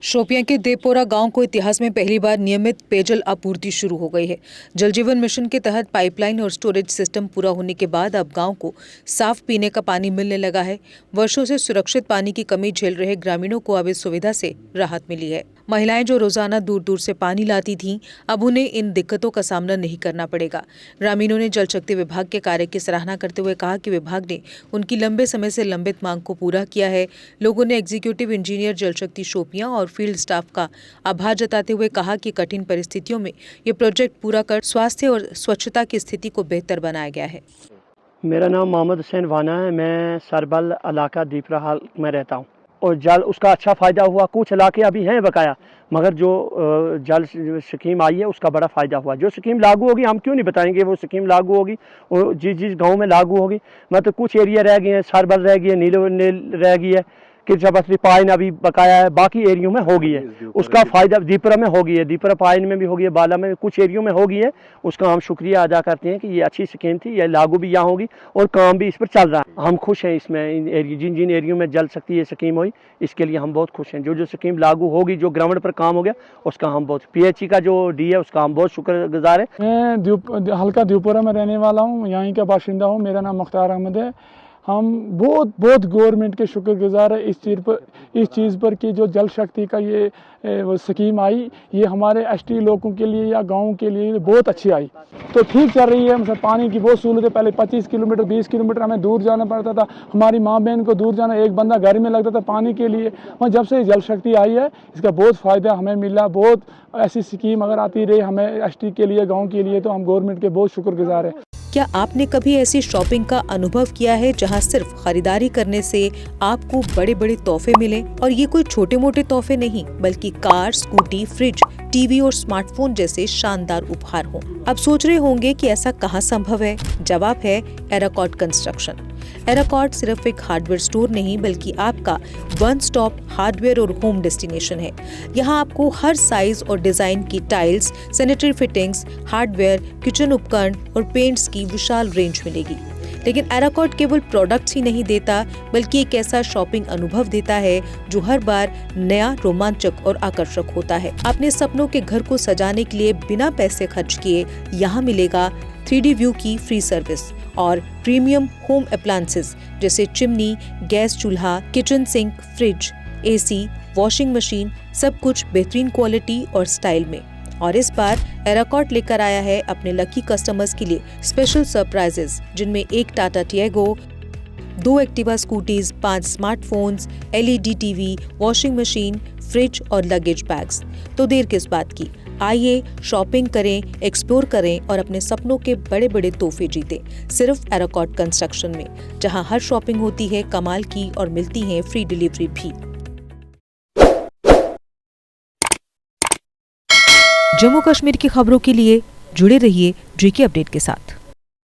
शोपियां के देवपोरा गांव को इतिहास में पहली बार नियमित पेयजल आपूर्ति शुरू हो गई है। जल जीवन मिशन के तहत पाइपलाइन और स्टोरेज सिस्टम पूरा होने के बाद अब गांव को साफ पीने का पानी मिलने लगा है। वर्षों से सुरक्षित पानी की कमी झेल रहे ग्रामीणों को अब इस सुविधा से राहत मिली है। महिलाएं जो रोजाना दूर दूर से पानी लाती थीं, अब उन्हें इन दिक्कतों का सामना नहीं करना पड़ेगा। ग्रामीणों ने जल शक्ति विभाग के कार्य की सराहना करते हुए कहा कि विभाग ने उनकी लंबे समय से लंबित मांग को पूरा किया है। लोगों ने एग्जीक्यूटिव इंजीनियर जल शक्ति शोपियां और फील्ड स्टाफ का आभार जताते हुए कहा कि कठिन परिस्थितियों में ये प्रोजेक्ट पूरा कर स्वास्थ्य और स्वच्छता की स्थिति को बेहतर बनाया गया है। मेरा नाम मोहम्मद हुसैन वाना है। मैं सरबल इलाका दीपरा हाल में रहता हूँ और जल उसका अच्छा फ़ायदा हुआ। कुछ इलाके अभी हैं बकाया, मगर जो जल स्कीम आई है उसका बड़ा फ़ायदा हुआ। जो स्कीम लागू होगी हम क्यों नहीं बताएंगे, वो स्कीम लागू होगी और जिस गांव में लागू होगी। मतलब कुछ एरिया रह गए हैं, सरबल रह गई है, नील रह गई है, किरचपथरी पाइन अभी बकाया है, बाकी एरियो में हो गई है। उसका फ़ायदा दीपरा में हो गई है, दीपरा पाइन में भी हो गई है, बाला में कुछ एरियो में हो गई है। उसका हम शुक्रिया अदा करते हैं कि ये अच्छी स्कीम थी, ये लागू भी यहाँ होगी और काम भी इस पर चल रहा है। हम खुश हैं इसमें। इन एरिया जिन एरियो में जल सकती है स्कीम हुई, इसके लिए हम बहुत खुश हैं। जो स्कीम लागू होगी, जो ग्राउंड पर काम हो गया, उसका हम बहुत PHE का जो डी है उसका हम बहुत शुक्रगुजार है। मैं हल्का देवपुरा में रहने वाला हूँ, यहीं का बाशिंदा हूँ। मेरा नाम मुख्तार अहमद है। हम बहुत गवर्नमेंट के शुक्रगुजार है इस चीज़ पर कि जो जल शक्ति का ये स्कीम आई, ये हमारे ST लोगों के लिए या गाँव के लिए बहुत अच्छी आई। तो ठीक चल रही है। मतलब पानी की बहुत सहूलत है। पहले 25 किलोमीटर 20 किलोमीटर हमें दूर जाना पड़ता था, हमारी माँ बहन को दूर जाना, एक बंदा घर में लगता था पानी के लिए। वहाँ जब से जल शक्ति आई है इसका बहुत फ़ायदा हमें मिला। बहुत ऐसी स्कीम अगर आती रही हमें ST के लिए, गाँव के लिए, तो हम गवर्नमेंट के बहुत शुक्रगुजार हैं। क्या आपने कभी ऐसी शॉपिंग का अनुभव किया है जहां सिर्फ खरीदारी करने से आपको बड़े बड़े तोहफे मिले? और ये कोई छोटे मोटे तोहफे नहीं, बल्कि कार, स्कूटी, फ्रिज, TV और स्मार्टफोन जैसे शानदार उपहार हों। अब सोच रहे होंगे कि ऐसा कहां संभव है? जवाब है एराकॉट कंस्ट्रक्शन। एराकॉट सिर्फ एक हार्डवेयर स्टोर नहीं, बल्कि आपका वन स्टॉप हार्डवेयर और होम डेस्टिनेशन है। यहाँ आपको हर साइज और डिजाइन की tiles, sanitary fittings, hardware, kitchen उपकरण और पेंट्स की विशाल रेंज मिलेगी। लेकिन एराकॉट केवल प्रोडक्ट्स ही नहीं देता, बल्कि एक ऐसा शॉपिंग अनुभव देता है जो हर बार नया, रोमांचक और आकर्षक होता है। अपने सपनों के घर को सजाने के लिए बिना पैसे खर्च किए यहाँ मिलेगा 3D व्यू की फ्री सर्विस और प्रीमियम होम अप्लायंसेस जैसे चिमनी, गैस चूल्हा, kitchen sink, fridge, AC, washing machine, सब कुछ बेहतरीन क्वालिटी और स्टाइल में। और इस बार एराकॉट लेकर आया है अपने लकी कस्टमर्स के लिए स्पेशल सरप्राइजेस, जिनमें एक Tata Tiago, 2 Activa scooties, 5 smartphones, LED TV, washing machine, fridge और लगेज बैग्स। तो देर किस बात की, आइए शॉपिंग करें, एक्सप्लोर करें और अपने सपनों के बड़े बड़े तोहफे जीतें, सिर्फ एराकॉट कंस्ट्रक्शन में, जहां हर शॉपिंग होती है कमाल की और मिलती है फ्री डिलीवरी भी। जम्मू कश्मीर की खबरों के लिए जुड़े रहिए GK अपडेट के साथ।